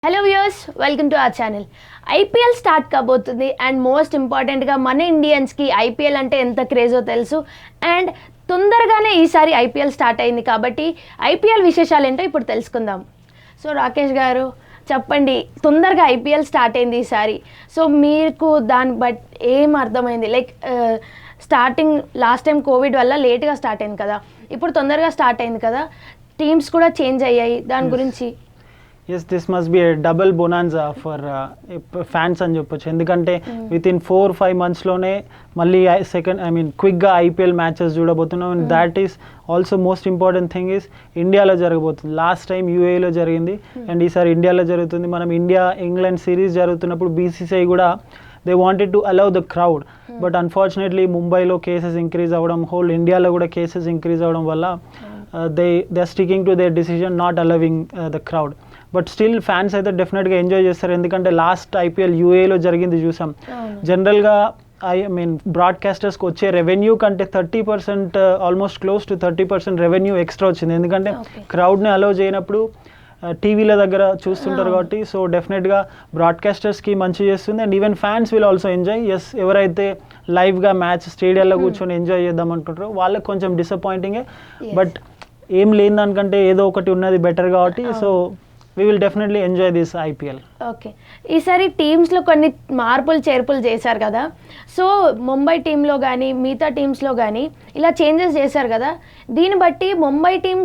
Hello viewers, welcome to our channel. IPL start కాబోతుంది and most ఇంపార్టెంట్గా మన ఇండియన్స్కి IPL అంటే ఎంత క్రేజో తెలుసు. అండ్ తొందరగానే ఈసారి ఐపీఎల్ స్టార్ట్ అయింది కాబట్టి ఐపీఎల్ విశేషాలు ఏంటో ఇప్పుడు తెలుసుకుందాం. సో రాకేష్ గారు చెప్పండి, తొందరగా ఐపీఎల్ స్టార్ట్ అయింది ఈసారి. సో మీకు దాన్ని ఏం అర్థమైంది? Like starting last time Covid వల్ల లేట్గా స్టార్ట్ అయింది కదా, ఇప్పుడు తొందరగా స్టార్ట్ అయింది కదా, టీమ్స్ కూడా చేంజ్ అయ్యాయి, దాని గురించి. Yes, this must be a double bonanza for fans అని చెప్పొచ్చు. ఎందుకంటే వితిన్ 4-5 monthsలోనే మళ్ళీ క్విక్గా ఐపీఎల్ మ్యాచెస్ చూడబోతున్నాం. And that is also most important thing is ఇండియాలో జరగబోతుంది. లాస్ట్ టైం యూఏలో జరిగింది అండ్ ఈసారి ఇండియాలో జరుగుతుంది. మనం ఇండియా ఇంగ్లాండ్ సిరీస్ జరుగుతున్నప్పుడు బీసీసీఐ కూడా they wanted to allow the crowd, but unfortunately ముంబైలో కేసెస్ ఇంక్రీజ్ అవ్వడం, హోల్ ఇండియాలో కూడా కేసెస్ ఇంక్రీజ్ అవ్వడం వల్ల they are sticking to their decision not allowing the crowd. But still fans అయితే డెఫినెట్గా ఎంజాయ్ చేస్తారు. ఎందుకంటే లాస్ట్ ఐపీఎల్ యూఏలో జరిగింది చూసాం. జనరల్గా బ్రాడ్కాస్టర్స్కి వచ్చే రెవెన్యూ కంటే 30% almost close to 30% revenue extra వచ్చింది. ఎందుకంటే క్రౌడ్ని అలౌ చేయనప్పుడు టీవీల దగ్గర చూస్తుంటారు కాబట్టి. సో డెఫినెట్గా బ్రాడ్కాస్టర్స్కి మంచి చేస్తుంది and even fans will also enjoy. Yes, ఎవరైతే లైవ్గా మ్యాచ్ స్టేడియాల్లో కూర్చొని ఎంజాయ్ చేద్దాం అనుకుంటారో వాళ్ళకి కొంచెం డిసప్పాయింటింగే. బట్ ఏం లేని దానికంటే ఏదో ఒకటి ఉన్నది బెటర్ కాబట్టి so we will definitely enjoy this IPL. Okay, ఈసారి టీమ్స్లో కొన్ని మార్పులు చేర్పులు చేశారు కదా. సో ముంబై టీంలో కానీ మిగతా టీమ్స్లో కానీ ఇలా చేంజెస్ చేశారు కదా, దీన్ని బట్టి ముంబై టీం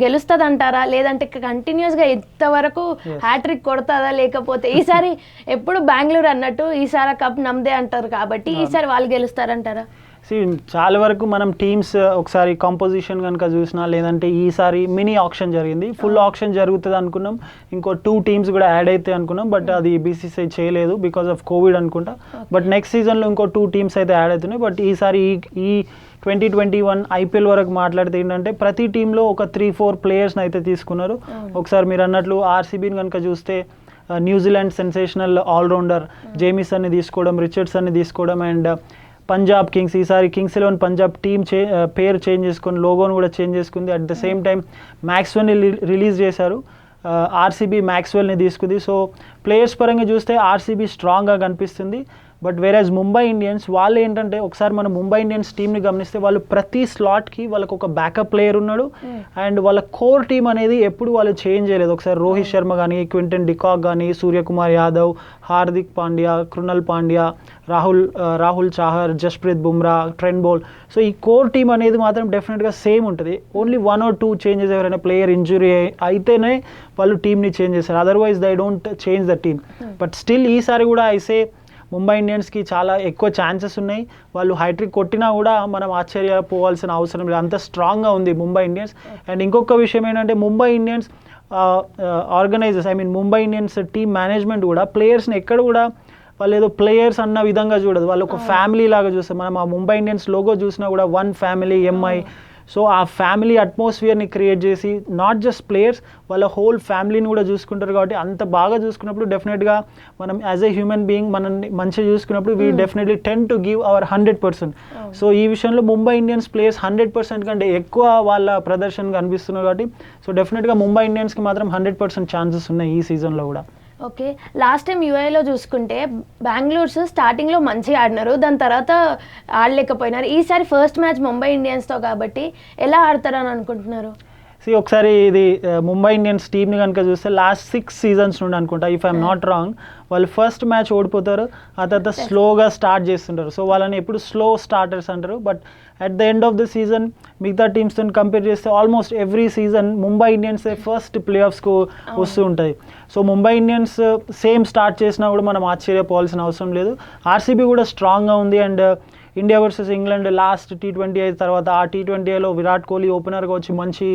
గెలుస్తుంది అంటారా, లేదంటే కంటిన్యూస్గా ఇంతవరకు హ్యాట్రిక్ కొడుతుందా, లేకపోతే ఈసారి ఎప్పుడు బెంగళూరు అన్నట్టు ఈసారి కప్ నమ్మదే అంటారు కాబట్టి ఈసారి వాళ్ళు గెలుస్తారంటారా? చాలా వరకు మనం టీమ్స్ ఒకసారి కాంపోజిషన్ కనుక చూసినా, లేదంటే ఈసారి మినీ ఆప్షన్ జరిగింది, ఫుల్ ఆప్షన్ జరుగుతుంది అనుకున్నాం, ఇంకో 2 టీమ్స్ కూడా యాడ్ అయితే అనుకున్నాం. బట్ అది బీసీసీఐ చేయలేదు బికాస్ ఆఫ్ కోవిడ్ అనుకుంటా. బట్ నెక్స్ట్ సీజన్లో ఇంకో 2 టీమ్స్ అయితే యాడ్ అవుతున్నాయి. బట్ ఈసారి ఈ 2021 ఐపీఎల్ వరకు మాట్లాడితే ఏంటంటే ప్రతి టీంలో ఒక 3-4 ప్లేయర్స్ని అయితే తీసుకున్నారు. ఒకసారి మీరు అన్నట్లు ఆర్సీబీని కనుక చూస్తే న్యూజిలాండ్ సెన్సేషనల్ ఆల్రౌండర్ జేమిసన్ని తీసుకోవడం, రిచర్డ్సన్ని తీసుకోవడం అండ్ పంజాబ్ కింగ్స్ ఈసారి కింగ్స్ 11 పంజాబ్ టీమ్ పేరు చేంజ్ చేసుకొని లోగోను కూడా చేంజ్ చేసుకుంది. అట్ ద సేమ్ టైం మ్యాక్స్వెల్ని రిలీజ్ చేశారు, ఆర్సీబీ మ్యాక్స్వెల్ని తీసుకుంది. సో ప్లేయర్స్ పరంగా చూస్తే ఆర్సీబీ స్ట్రాంగ్గా కనిపిస్తుంది. బట్ వేరేజ్ ముంబై ఇండియన్స్ వాళ్ళు ఏంటంటే ఒకసారి మనం ముంబై ఇండియన్స్ టీమ్ని గమనిస్తే వాళ్ళు ప్రతి స్లాట్కి వాళ్ళకు ఒక బ్యాకప్ ప్లేయర్ ఉన్నాడు అండ్ వాళ్ళ కోర్ టీమ్ అనేది ఎప్పుడు వాళ్ళు చేంజ్ చేయలేదు. ఒకసారి రోహిత్ శర్మ కానీ, క్వింటన్ డికాక్ కానీ, Suryakumar Yadav, Hardik Pandya, Krunal Pandya, Rahul Chahar, Jasprit Bumrah, Trent bowl. So ఈ కోర్ టీమ్ అనేది మాత్రం డెఫినెట్గా సేమ్ ఉంటుంది. ఓన్లీ 1 or 2 చేంజెస్ ఎవరైనా ప్లేయర్ ఇంజురీ అయితేనే వాళ్ళు టీమ్ని చేంజ్ చేస్తారు, otherwise they don't change the team. But still ఈసారి కూడా ఐసే ముంబై ఇండియన్స్కి చాలా ఎక్కువ ఛాన్సెస్ ఉన్నాయి. వాళ్ళు హ్యాట్రిక్ కొట్టినా కూడా మనం ఆశ్చర్యపోవాల్సిన అవసరం లేదు, అంత స్ట్రాంగ్గా ఉంది ముంబై ఇండియన్స్. అండ్ ఇంకొక విషయం ఏంటంటే Mumbai Indians organisers Mumbai Indians team management కూడా ప్లేయర్స్ని ఎక్కడ కూడా వాళ్ళు ఏదో ప్లేయర్స్ అన్న విధంగా చూడదు, వాళ్ళు ఒక ఫ్యామిలీ లాగా చూస్తారు. మనం ఆ ముంబై ఇండియన్స్ లోగో చూసినా కూడా వన్ ఫ్యామిలీ ఎంఐ. సో ఆ ఫ్యామిలీ అట్మాస్ఫియర్ని క్రియేట్ చేసి నాట్ జస్ట్ ప్లేయర్స్ వాళ్ళ హోల్ ఫ్యామిలీని కూడా చూసుకుంటారు. కాబట్టి అంత బాగా చూసుకున్నప్పుడు డెఫినెట్గా మనం యాజ్ ఎ హ్యూమన్ బీయింగ్ మనల్ని మంచిగా చూసుకున్నప్పుడు we definitely ten to give our 100%. So ఈ విషయంలో ముంబై ఇండియన్స్ ప్లేయర్స్ 100% కంటే ఎక్కువ వాళ్ళ ప్రదర్శన కనిపిస్తున్నారు కాబట్టి సో డెఫినెట్గా ముంబై ఇండియన్స్కి మాత్రం 100% ఛాన్సెస్ ఉన్నాయి ఈ సీజన్లో కూడా. ఓకే, లాస్ట్ టైం యూఏలో చూసుకుంటే బెంగళూర్స్ స్టార్టింగ్లో మంచిగా ఆడినారు, దాని తర్వాత ఆడలేకపోయినారు. ఈసారి ఫస్ట్ మ్యాచ్ ముంబై ఇండియన్స్తో కాబట్టి ఎలా ఆడతారని అనుకుంటున్నారు? ఒకసారి ఇది ముంబై ఇండియన్స్ టీమ్ని కనుక చూస్తే లాస్ట్ 6 seasons నుండి అనుకుంటా, ఇఫ్ ఐఎమ్ నాట్ రాంగ్, వాళ్ళు ఫస్ట్ మ్యాచ్ ఓడిపోతారు, ఆ తర్వాత స్లోగా స్టార్ట్ చేస్తుంటారు. సో వాళ్ళని ఎప్పుడు స్లో స్టార్టర్స్ అంటారు. But at the end of the season మిగతా టీమ్స్తో కంపేర్ చేస్తే almost every season Mumbai Indians first play ఆఫ్స్కు వస్తూ ఉంటుంది. So Mumbai Indians same start చేసినా కూడా మనం ఆశ్చర్యపోవాల్సిన అవసరం లేదు. ఆర్సీబీ కూడా స్ట్రాంగ్గా ఉంది and India versus England last T20 అయిన తర్వాత ఆ T20లో విరాట్ కోహ్లీ ఓపెనర్గా వచ్చి మంచి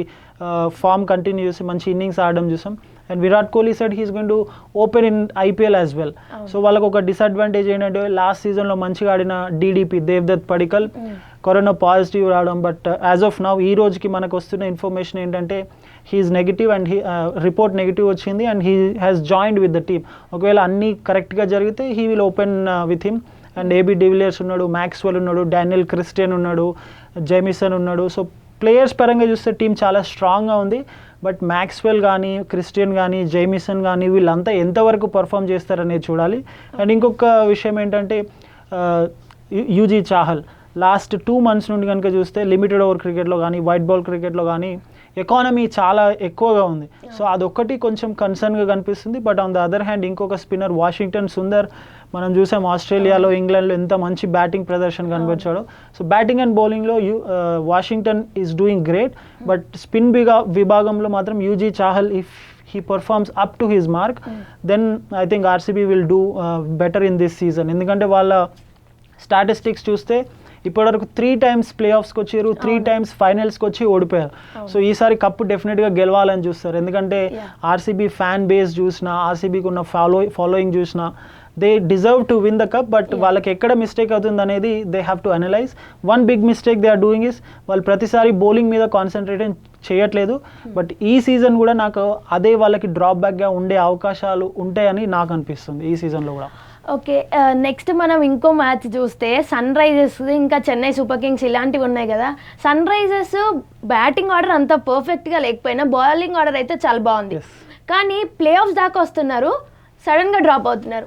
ఫామ్ కంటిన్యూ చేసి మంచి ఇన్నింగ్స్ ఆడడం చూసాం. And Virat Kohli said he's going to open in IPL as well. So వాళ్ళకు ఒక డిసడ్వాంటేజ్ ఏంటంటే లాస్ట్ సీజన్లో మంచిగా ఆడిన DDP Devdutt Padikkal corona positive రావడం. బట్ యాజ్ ఆఫ్ నౌ ఈ రోజుకి మనకు వస్తున్న ఇన్ఫర్మేషన్ ఏంటంటే he's negative and report negative వచ్చింది and he has joined with the team. ఒకవేళ అన్నీ కరెక్ట్గా జరిగితే he will open with him. And AB de Villiers ఉన్నాడు, మ్యాక్స్వెల్ ఉన్నాడు, డానియల్ క్రిస్టియన్ ఉన్నాడు, జేమిసన్ ఉన్నాడు. సో ప్లేయర్స్ పరంగా చూస్తే టీం చాలా స్ట్రాంగ్గా ఉంది. బట్ మ్యాక్స్వెల్ కానీ, క్రిస్టియన్ కానీ, జైమిసన్ కానీ వీళ్ళంతా ఎంతవరకు పర్ఫామ్ చేస్తారనేది చూడాలి. అండ్ ఇంకొక విషయం ఏంటంటే యూజీ చాహల్ లాస్ట్ 2 months నుండి కనుక చూస్తే లిమిటెడ్ ఓవర్ క్రికెట్లో కానీ, వైట్ బాల్ క్రికెట్లో కానీ ఎకానమీ చాలా ఎక్కువగా ఉంది. సో అదొక్కటి కొంచెం కన్సర్న్గా కనిపిస్తుంది. But on the other hand ఇంకొక స్పిన్నర్ వాషింగ్టన్ సుందర్ మనం చూసాం ఆస్ట్రేలియాలో, ఇంగ్లాండ్లో ఎంత మంచి బ్యాటింగ్ ప్రదర్శన కనిపించాడో. సో బ్యాటింగ్ అండ్ బౌలింగ్లో Washington is doing great. But spin విభాగంలో మాత్రం UG Chahal if he performs up to his mark, then I think RCB will do better in this season. ఎందుకంటే వాళ్ళ స్టాటిస్టిక్స్ చూస్తే ఇప్పటివరకు 3 times ప్లేఆఫ్స్కి వచ్చారు, 3 times ఫైనల్స్కి వచ్చి ఓడిపోయారు. సో ఈసారి కప్పు డెఫినెట్గా గెలవాలని చూస్తారు. ఎందుకంటే ఆర్సీబీ ఫ్యాన్ బేస్ చూసినా, ఆర్సీబీకి ఉన్న ఫాలోయింగ్ చూసినా they deserve to win the cup. But వాళ్ళకి ఎక్కడ మిస్టేక్ అవుతుంది అనేది they have to analyse. One big mistake they are doing is వాళ్ళు ప్రతిసారి బౌలింగ్ మీద కాన్సన్ట్రేట్ చేయట్లేదు. బట్ ఈ సీజన్ కూడా నాకు అదే వాళ్ళకి డ్రాప్ బ్యాక్గా ఉండే అవకాశాలు ఉంటాయని నాకు అనిపిస్తుంది ఈ సీజన్లో కూడా. ఓకే, నెక్స్ట్ మనం ఇంకో మ్యాచ్ చూస్తే సన్ రైజర్స్ ఇంకా చెన్నై సూపర్ కింగ్స్ ఇలాంటివి ఉన్నాయి కదా. సన్ రైజర్స్ బ్యాటింగ్ ఆర్డర్ అంత పర్ఫెక్ట్గా లేకపోయినా బౌలింగ్ ఆర్డర్ అయితే చాలా బాగుంది. కానీ ప్లే ఆఫ్స్ దాకా వస్తున్నారు, సడన్గా డ్రాప్ అవుతున్నారు.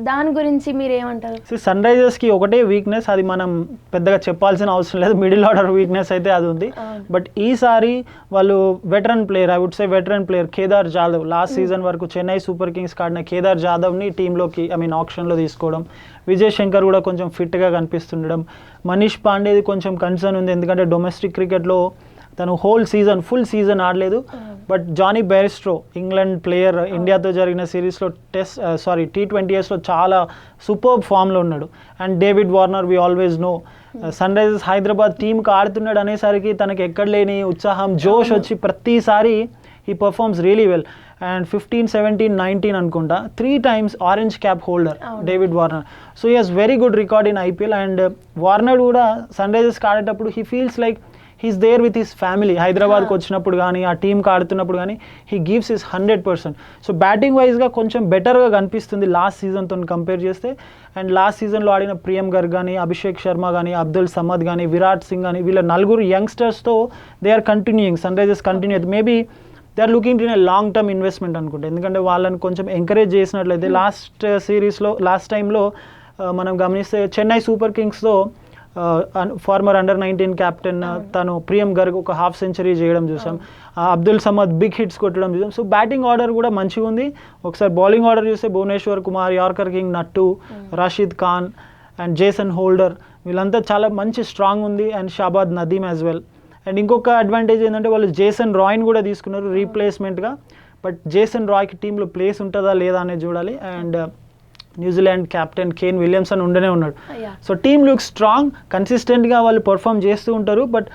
దాని గురించి మీరు ఏమంటారు? సన్ రైజర్స్కి ఒకటే వీక్నెస్, అది మనం పెద్దగా చెప్పాల్సిన అవసరం లేదు, మిడిల్ ఆర్డర్ వీక్నెస్ అయితే అది ఉంది. బట్ ఈసారి వాళ్ళు veteran player, I would say veteran player Kedar Jadhav, last season వరకు చెన్నై సూపర్ కింగ్స్ ఆడిన కేదార్ జాదవ్ని టీంలోకి ఆప్షన్లో తీసుకోవడం. విజయ్ శంకర్ కూడా కొంచెం ఫిట్గా కనిపిస్తుండడం. మనీష్ పాండేది కొంచెం కన్సర్న్ ఉంది, ఎందుకంటే డొమెస్టిక్ క్రికెట్లో తను ఫుల్ సీజన్ ఆడలేదు. But Jonny Bairstow England player, ఇండియాతో జరిగిన సిరీస్లో T20Sలో చాలా సూపర్బ్ ఫామ్లో ఉన్నాడు. And David Warner we always know sun Risers Hyderabad టీంకి ఆడుతున్నాడు అనేసరికి తనకి ఎక్కడ లేని ఉత్సాహం, జోష్ వచ్చి ప్రతిసారి he performs really well. And 15, 17, 19 అనుకుంటా 3 times orange cap holder David Warner. So he has very good record in IPL. And Warner కూడా సన్ రైజర్స్కి ఆడేటప్పుడు he feels like he's there with his family. హైదరాబాద్కి వచ్చినప్పుడు కానీ, ఆ టీంకి ఆడుతున్నప్పుడు కానీ he gives his 100%. So batting వైజ్గా కొంచెం బెటర్గా కనిపిస్తుంది లాస్ట్ సీజన్తో కంపేర్ చేస్తే. అండ్ లాస్ట్ సీజన్లో ఆడిన ప్రియం గర్గ్ కానీ, అభిషేక్ శర్మ కానీ, అబ్దుల్ సమద్ కానీ, విరాట్ సింగ్ కానీ, వీళ్ళ 4 యంగ్స్టర్స్తో they are continuing, Sunrisers continue. Maybe they are looking in a long term investment అనుకుంటే. ఎందుకంటే వాళ్ళని కొంచెం ఎంకరేజ్ చేసినట్లయితే లాస్ట్ టైంలో మనం గమనిస్తే చెన్నై సూపర్ కింగ్స్తో ఫార్మర్ అండర్-19 క్యాప్టెన్ తను ప్రియం గర్గ్ ఒక హాఫ్ సెంచరీ చేయడం చూసాం. అబ్దుల్ సమద్ బిగ్ హిట్స్ కొట్టడం చూసాం. సో బ్యాటింగ్ ఆర్డర్ కూడా మంచిగా ఉంది. ఒకసారి బౌలింగ్ ఆర్డర్ చూస్తే Bhuvneshwar Kumar, yorker king Nattu, Rashid Khan and Jason Holder వీళ్ళంతా చాలా మంచి స్ట్రాంగ్ ఉంది. And Shahbaz Nadeem as well. And ఇంకొక అడ్వాంటేజ్ ఏంటంటే వాళ్ళు జేసన్ రాయ్ని కూడా తీసుకున్నారు రీప్లేస్మెంట్గా. బట్ జేసన్ రాయ్కి టీంలో ప్లేస్ ఉంటుందా లేదా అనేది చూడాలి. And New Zealand captain Kane Williamson ఉండనే ఉన్నాడు. సో టీమ్ లుక్ స్ట్రాంగ్, కన్సిస్టెంట్గా వాళ్ళు పర్ఫామ్ చేస్తూ ఉంటారు. బట్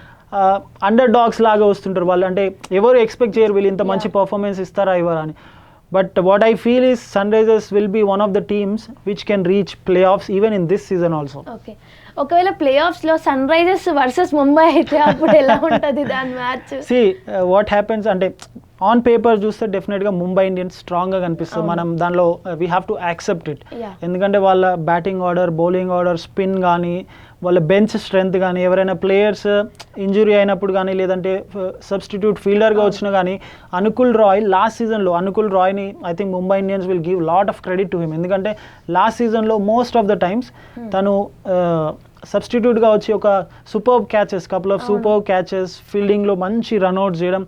అండర్ డాగ్స్ లాగా వస్తుంటారు వాళ్ళు, అంటే ఎవరు ఎక్స్పెక్ట్ చేయరు వీళ్ళు ఇంత మంచి పర్ఫార్మెన్స్ ఇస్తారా ఇవ్వరా అని. But what I feel is Sunrisers will be one of the teams which can reach play offs even in this season also. Okay, ఒకవేళ ప్లే ఆఫ్స్లో సన్ రైజర్స్ వర్సెస్ ముంబై అయితే అప్పుడు ఎలా ఉంటుంది దాని మ్యాచ్? వాట్ హ్యాపెన్స్ అంటే on paper చూస్తే డెఫినెట్గా ముంబై ఇండియన్స్ స్ట్రాంగ్గా కనిపిస్తుంది. మనం దానిలో we have to accept it. ఎందుకంటే వాళ్ళ batting order, bowling order, spin కానీ, వాళ్ళ బెంచ్ స్ట్రెంత్ కానీ, ఎవరైనా ప్లేయర్స్ ఇంజురీ అయినప్పుడు కానీ, లేదంటే సబ్స్టిట్యూట్ ఫీల్డర్గా వచ్చినా కానీ, లాస్ట్ సీజన్లో అనుకుల్ రాయ్ని I think Mumbai Indians will give lot of credit to him. ఎందుకంటే లాస్ట్ సీజన్లో మోస్ట్ ఆఫ్ ద టైమ్స్ తను సబ్స్టిట్యూట్గా వచ్చి ఒక కపుల్ ఆఫ్ సూపర్బ్ క్యాచెస్, ఫీల్డింగ్లో మంచి రన్అట్స్ చేయడం.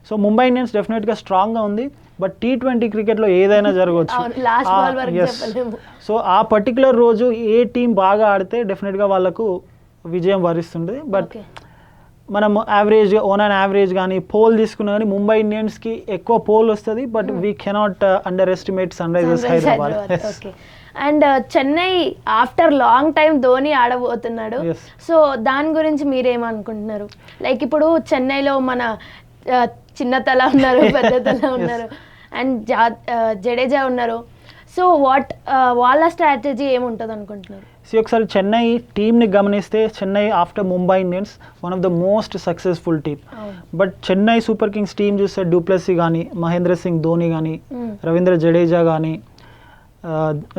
సో ముంబై ఇండియన్స్ డెఫినెట్గా స్ట్రాంగ్గా ఉంది. బట్ T20 క్రికెట్లో ఏదైనా జరగవచ్చు. సో ఆ పర్టికులర్ రోజు ఏ టీం బాగా ఆడితే డెఫినెట్గా వాళ్ళకు విజయం వరిస్తుంది. బట్ మనం యావరేజ్ కానీ పోల్ తీసుకున్నా కానీ ముంబై ఇండియన్స్కి ఎక్కువ పోల్ వస్తుంది. But we cannot underestimate sun Risers Hyderabad. And Chennai after long time Dhoni ఆడబోతున్నాడు. సో దాని గురించి మీరేమనుకుంటున్నారు? లైక్ ఇప్పుడు చెన్నైలో మన చిన్న తల ఉన్నారు, పెద్ద తల ఉన్నారు, అండ్ జడేజా ఉన్నారు. సో వాళ్ళ స్ట్రాటజీ ఏముంటుంది అనుకుంటున్నారు? ఒకసారి చెన్నై టీమ్ని గమనిస్తే Chennai after Mumbai Indians one of the most successful team. But Chennai super Kings team చూస్తే డూప్లెసీ కానీ, మహేంద్ర సింగ్ ధోని కానీ, రవీంద్ర జడేజా కానీ,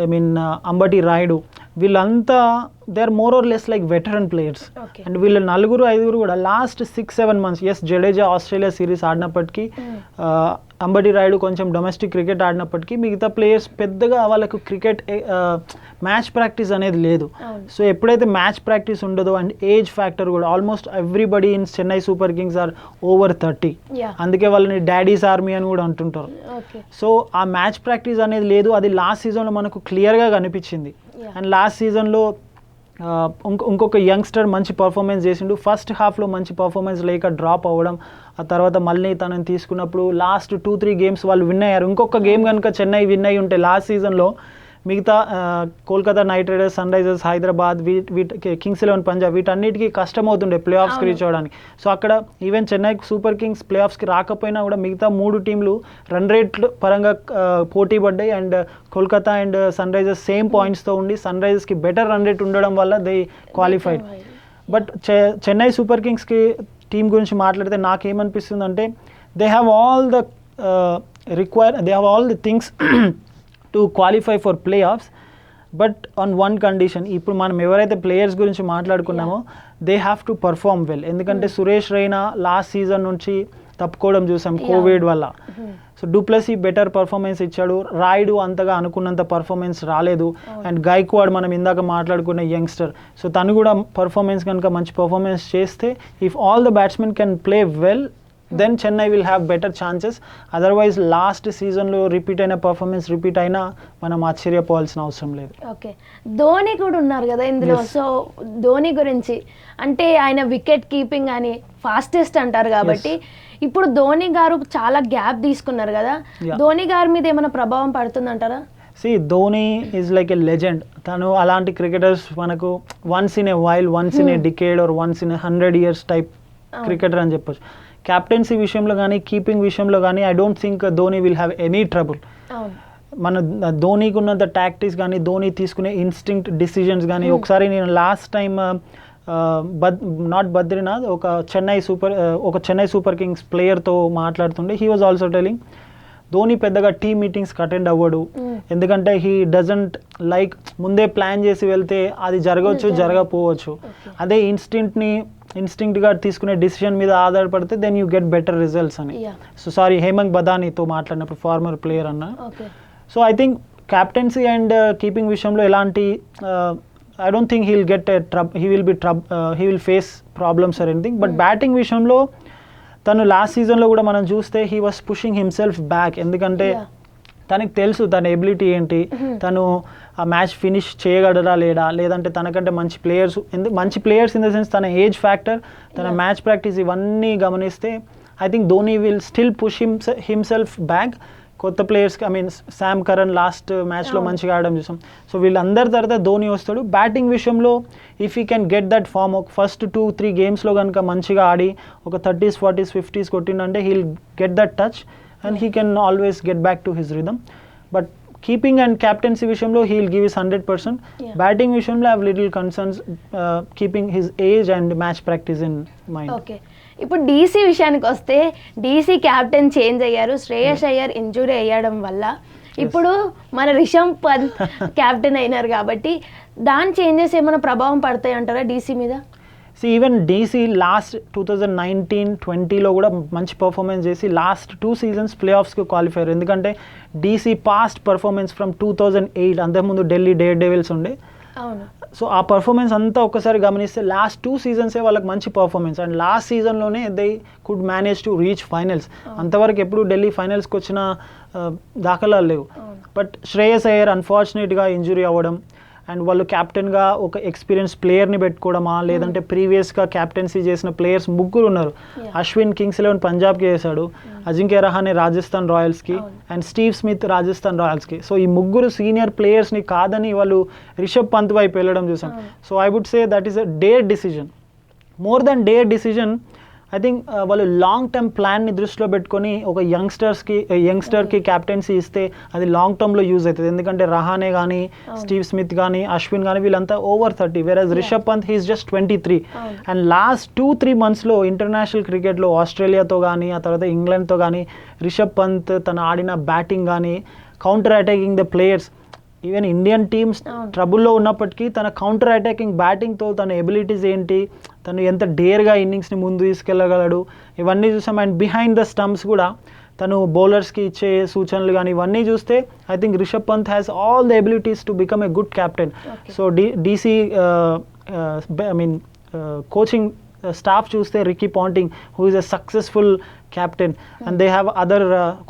ఐ మీన్ అంబటి రాయుడు, వీళ్ళంతా they are more or less like veteran players. Okay. And వీళ్ళు 4-5 కూడా last 6-7 months, as Jadeja Australia series ఆడినప్పటికీ, అంబటి రాయుడు కొంచెం డొమెస్టిక్ క్రికెట్ ఆడినప్పటికీ మిగతా ప్లేయర్స్ పెద్దగా వాళ్ళకు క్రికెట్ మ్యాచ్ ప్రాక్టీస్ అనేది లేదు. సో ఎప్పుడైతే మ్యాచ్ ప్రాక్టీస్ ఉండదో అండ్ ఏజ్ ఫ్యాక్టర్ కూడా, almost everybody in Chennai super kings are over 30. Yeah. అందుకే వాళ్ళని డాడీస్ ఆర్మీ అని కూడా అంటుంటారు. Okay. సో ఆ మ్యాచ్ ప్రాక్టీస్ అనేది లేదు, అది లాస్ట్ సీజన్లో మనకు క్లియర్గా కనిపించింది. Yeah. అండ్ లాస్ట్ సీజన్లో ఇంకొక యంగ్స్టర్ మంచి పర్ఫార్మెన్స్ చేసిండు. ఫస్ట్ హాఫ్లో మంచి పర్ఫార్మెన్స్ లేక డ్రాప్ అవ్వడం, ఆ తర్వాత మళ్ళీ తనని తీసుకున్నప్పుడు లాస్ట్ 2-3 గేమ్స్ వాళ్ళు విన్ అయ్యారు. ఇంకొక గేమ్ కనుక చెన్నై విన్ అయ్యి ఉంటే లాస్ట్ సీజన్లో మిగతా Kolkata night Riders, sun Risers Hyderabad, kings 11 Punjab వీటన్నిటికీ కష్టం అవుతుండే ప్లే ఆఫ్స్కి రీచ్ అవ్వడానికి. సో అక్కడ even Chennai super kings play ఆఫ్స్కి రాకపోయినా కూడా మిగతా 3 టీంలు రన్ రేట్ పరంగా పోటీ పడ్డాయి. And Kolkata and Sunrisers same పాయింట్స్తో ఉండి సన్ రైజర్స్కి బెటర్ రన్ రేట్ ఉండడం వల్ల they qualified. But Chennai super కింగ్స్కి టీం గురించి మాట్లాడితే నాకేమనిపిస్తుంది అంటే they have all the things to qualify for play offs, but on one condition. ఇప్పుడు మనం ఎవరైతే ప్లేయర్స్ గురించి మాట్లాడుకున్నామో they have to perform well. ఎందుకంటే సురేష్ రైనా లాస్ట్ సీజన్ నుంచి తప్పుకోవడం చూసాం కోవిడ్ వల్ల. సో డూప్లసీ బెటర్ పర్ఫార్మెన్స్ ఇచ్చాడు, రాయుడు అంతగా అనుకున్నంత పర్ఫార్మెన్స్ రాలేదు. అండ్ గైక్వాడ్ మనం ఇందాక మాట్లాడుకున్న యంగ్స్టర్, సో తను కూడా పర్ఫార్మెన్స్ కనుక మంచి పర్ఫార్మెన్స్ చేస్తే, if all the batsmen can play well then Chennai will have better chances. Otherwise last సీజన్లో రిపీట్ అయిన పర్ఫార్మెన్స్ రిపీట్ అయినా మనం ఆశ్చర్యపోవాల్సిన అవసరం లేదు. ఓకే, ధోని కూడా ఉన్నారు కదా ఇందులో. సో ధోని గురించి అంటే ఆయన వికెట్ కీపింగ్ అని ఫాస్టెస్ట్ అంటారు కాబట్టి, ఇప్పుడు ధోని గారు చాలా గ్యాప్ తీసుకున్నారు కదా, ధోని గారి మీద ఏమైనా ప్రభావం పడుతుందంటారా? Dhoni is like a legend. తను అలాంటి క్రికెటర్స్ మనకు once in a while, once in a decade or once in a 100 years type cricketer అని చెప్పొచ్చు. క్యాప్టెన్సీ విషయంలో కానీ కీపింగ్ విషయంలో కానీ I don't think Dhoni will have any trouble. మన ధోనికి ఉన్నంత టాక్టిక్స్ కానీ ధోని తీసుకునే ఇన్స్టింక్ట్ డిసిజన్స్ కానీ, ఒకసారి నేను లాస్ట్ టైం నాట్ బద్రీనాథ్ ఒక చెన్నై సూపర్ కింగ్స్ ప్లేయర్తో మాట్లాడుతుండే, he was also telling Dhoni పెద్దగా టీమ్ మీటింగ్స్కి అటెండ్ అవ్వడు, ఎందుకంటే హీ డజంట్ లైక్ ముందే ప్లాన్ చేసి వెళ్తే అది జరగవచ్చు జరగకపోవచ్చు. అదే ఇన్స్టింక్ట్గా తీసుకునే డిసిషన్ మీద ఆధారపడితే then you get better results అని. సో సారీ, హేమంత్ బదానీతో మాట్లాడినప్పుడు ఫార్మర్ ప్లేయర్ అన్న. So I think captaincy and keeping విషయంలో ఎలాంటి I don't think he will face problems or anything. But batting విషయంలో తను లాస్ట్ సీజన్లో కూడా మనం చూస్తే he was pushing himself back, ఎందుకంటే తనకి తెలుసు తన ఎబిలిటీ ఏంటి, తను ఆ మ్యాచ్ ఫినిష్ చేయగలరా లేదంటే తనకంటే మంచి ప్లేయర్స్ ఇన్ ద సెన్స్ తన ఏజ్ ఫ్యాక్టర్, తన మ్యాచ్ ప్రాక్టీస్ ఇవన్నీ గమనిస్తే I think Dhoni will still push himself back. కొత్త ప్లేయర్స్కి I mean Sam Curran last మ్యాచ్లో మంచిగా ఆడడం చూసాం. సో వీళ్ళందరి తర్వాత ధోని వస్తాడు. బ్యాటింగ్ విషయంలో if you can get that form, ఒక ఫస్ట్ 2-3 గేమ్స్లో కనుక మంచిగా ఆడి ఒక 30s, 40s, 50s కొట్టిండంటే he'll get that touch and he can always get back to his rhythm. But keeping and captaincy విషయంలో హీల్ గివ్ హిస్ 100%. బ్యాటింగ్ విషయంలో have little concerns keeping his age and match practice in mind. Okay, ఇప్పుడు DC విషయానికి వస్తే DC captain change అయ్యారు, Shreyas Iyer injury అయ్యడం వల్ల ఇప్పుడు మన Rishabh Pant captain అయినారు కాబట్టి దాని చేంజెస్ ఏమైనా ప్రభావం పడతాయి అంటారా డీసీ మీద? ఈవెన్ డీసీ లాస్ట్ 2019-20లో కూడా మంచి పర్ఫార్మెన్స్ చేసి లాస్ట్ 2 seasons ప్లే ఆఫ్స్కి క్వాలిఫైర్. ఎందుకంటే డీసీ పాస్ట్ పర్ఫార్మెన్స్ ఫ్రమ్ 2008, అంతకుముందు ఢిల్లీ డేర్ డెవిల్స్ ఉండే. సో ఆ పర్ఫార్మెన్స్ అంతా ఒక్కసారి గమనిస్తే లాస్ట్ 2 seasons వాళ్ళకి మంచి పర్ఫార్మెన్స్, అండ్ లాస్ట్ సీజన్లోనే they could manage to reach finals. అంతవరకు ఎప్పుడు ఢిల్లీ ఫైనల్స్కి వచ్చిన దాఖలాలు లేవు. బట్ శ్రేయస్ అయ్యర్ అన్ఫార్చునేట్గా ఇంజురీ అవ్వడం, అండ్ వాళ్ళు క్యాప్టెన్గా ఒక ఎక్స్పీరియన్స్ ప్లేయర్ని పెట్టుకోవడమా, లేదంటే ప్రీవియస్గా క్యాప్టెన్సీ చేసిన ప్లేయర్స్ 3 ఉన్నారు. అశ్విన్ కింగ్స్ 11 పంజాబ్కి చేశాడు, అజింక్య రహానే రాజస్థాన్ రాయల్స్కి, అండ్ స్టీవ్ స్మిత్ రాజస్థాన్ రాయల్స్కి. సో ఈ 3 సీనియర్ ప్లేయర్స్ని కాదని వాళ్ళు రిషబ్ పంత్ వైపు వెళ్ళడం చూసాం. So I would say that is a dare decision. More than dare decision, I think వాళ్ళు లాంగ్ టర్మ్ ప్లాన్ని దృష్టిలో పెట్టుకొని ఒక యంగ్స్టర్కి క్యాప్టెన్సీ ఇస్తే అది లాంగ్ టర్మ్లో యూజ్ అవుతుంది. ఎందుకంటే రహానే కానీ, స్టీవ్ స్మిత్ కానీ, అశ్విన్ కానీ వీళ్ళంతా over 30, versus Rishabh Pant he's just 23. And last 2-3 monthsలో ఇంటర్నేషనల్ క్రికెట్లో ఆస్ట్రేలియాతో కానీ, ఆ తర్వాత ఇంగ్లాండ్తో కానీ రిషబ్ పంత్ తను ఆడిన బ్యాటింగ్ కానీ, counter attacking the players, even Indian teams ట్రబుల్లో ఉన్నప్పటికీ తన కౌంటర్ అటాకింగ్ బ్యాటింగ్తో తన ఎబిలిటీస్ ఏంటి, తను ఎంత డేర్గా ఇన్నింగ్స్ని ముందు తీసుకెళ్ళగలడు ఇవన్నీ చూసాం. అండ్ బిహైండ్ ద స్టంప్స్ కూడా తను బౌలర్స్కి ఇచ్చే సూచనలు కానీ ఇవన్నీ చూస్తే I think Rishabh Pant has all the abilities to become a good captain. So DC I mean coaching staff చూస్తే Ricky Ponting who is a successful captain and they have other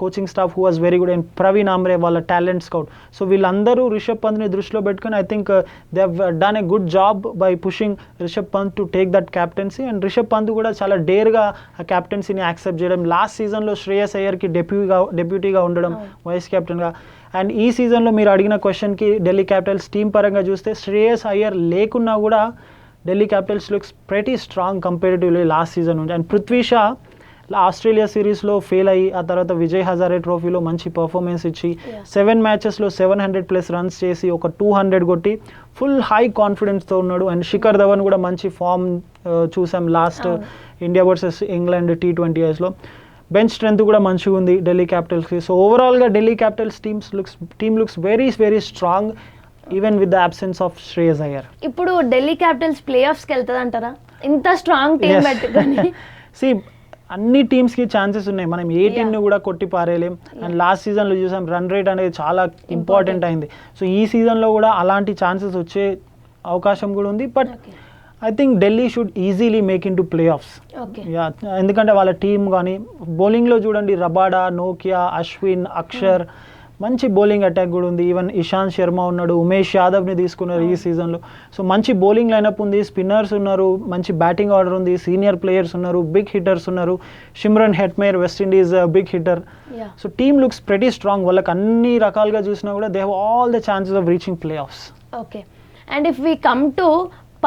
coaching staff who was very good, and Praveen Amre వాళ్ళ talent scout. So వీళ్ళందరూ రిషబ్ పంత్ని దృష్టిలో పెట్టుకొని I think they have done a good job by pushing Rishabh Pant to take that captaincy. And Rishabh Pant కూడా చాలా డేర్గా ఆ క్యాప్టెన్సీని accept చేయడం, last సీజన్లో శ్రేయస్ అయ్యర్కి డెప్యూటీగా ఉండడం వైస్ కెప్టెన్గా. అండ్ ఈ సీజన్లో మీరు అడిగిన క్వశ్చన్కి ఢిల్లీ క్యాపిటల్స్ టీం పరంగా చూస్తే శ్రేయస్ అయ్యర్ లేకున్నా కూడా Delhi Capitals looks pretty strong comparatively last season నుంచి. అండ్ పృథ్వీ షా ఆస్ట్రేలియా సిరీస్లో ఫెయిల్ అయ్యి ఆ తర్వాత విజయ్ హజారే ట్రోఫీలో మంచి పర్ఫార్మెన్స్ ఇచ్చి 7 మ్యాచెస్లో 700+ రన్స్ చేసి ఒక 200 కొట్టి ఫుల్ హై కాన్ఫిడెన్స్తో ఉన్నాడు. అండ్ శిఖర్ ధవన్ కూడా మంచి ఫామ్ చూసాం లాస్ట్ ఇండియా వర్సెస్ ఇంగ్లాండ్ T20Iలో. బెంచ్ స్ట్రెంత్ కూడా మంచిగా ఉంది ఢిల్లీ క్యాపిటల్స్కి. సో ఓవరాల్గా Delhi Capitals team looks very very strong even with the absence of Shreyas Iyer. ఇప్పుడు ఢిల్లీ క్యాపిటల్స్ ప్లే ఆఫ్స్కి వెళ్తుంది అంటారా ఇంత స్ట్రాంగ్ టీం పెట్టుకొని? సి అన్ని టీమ్స్కి ఛాన్సెస్ ఉన్నాయి, మనం ఏ టీంని కూడా కొట్టి పారేయలేం. అండ్ లాస్ట్ సీజన్లో చూసాం రన్ రేట్ అనేది చాలా ఇంపార్టెంట్ అయింది. సో ఈ సీజన్లో కూడా అలాంటి ఛాన్సెస్ వచ్చే అవకాశం కూడా ఉంది. But I think Delhi should easily make in to play offs. ఎందుకంటే వాళ్ళ టీం కానీ బౌలింగ్లో చూడండి, రబాడా, నోకియా, అశ్విన్, అక్షర్ మంచి బౌలింగ్ అటాక్ కూడా ఉంది. ఈవెన్ ఇషాంత్ శర్మ ఉన్నాడు, ఉమేష్ యాదవ్ని తీసుకున్నారు ఈ సీజన్లో. సో మంచి బౌలింగ్ లైనప్ ఉంది, స్పిన్నర్స్ ఉన్నారు, మంచి బ్యాటింగ్ ఆర్డర్ ఉంది, సీనియర్ ప్లేయర్స్ ఉన్నారు, బిగ్ హిట్టర్స్ ఉన్నారు. Shimron Hetmyer West Indies big hitter. So team looks pretty strong. వాళ్ళకి అన్ని రకాలుగా చూసినా కూడా they have all the chances of reaching play offs. Okay. And if we come to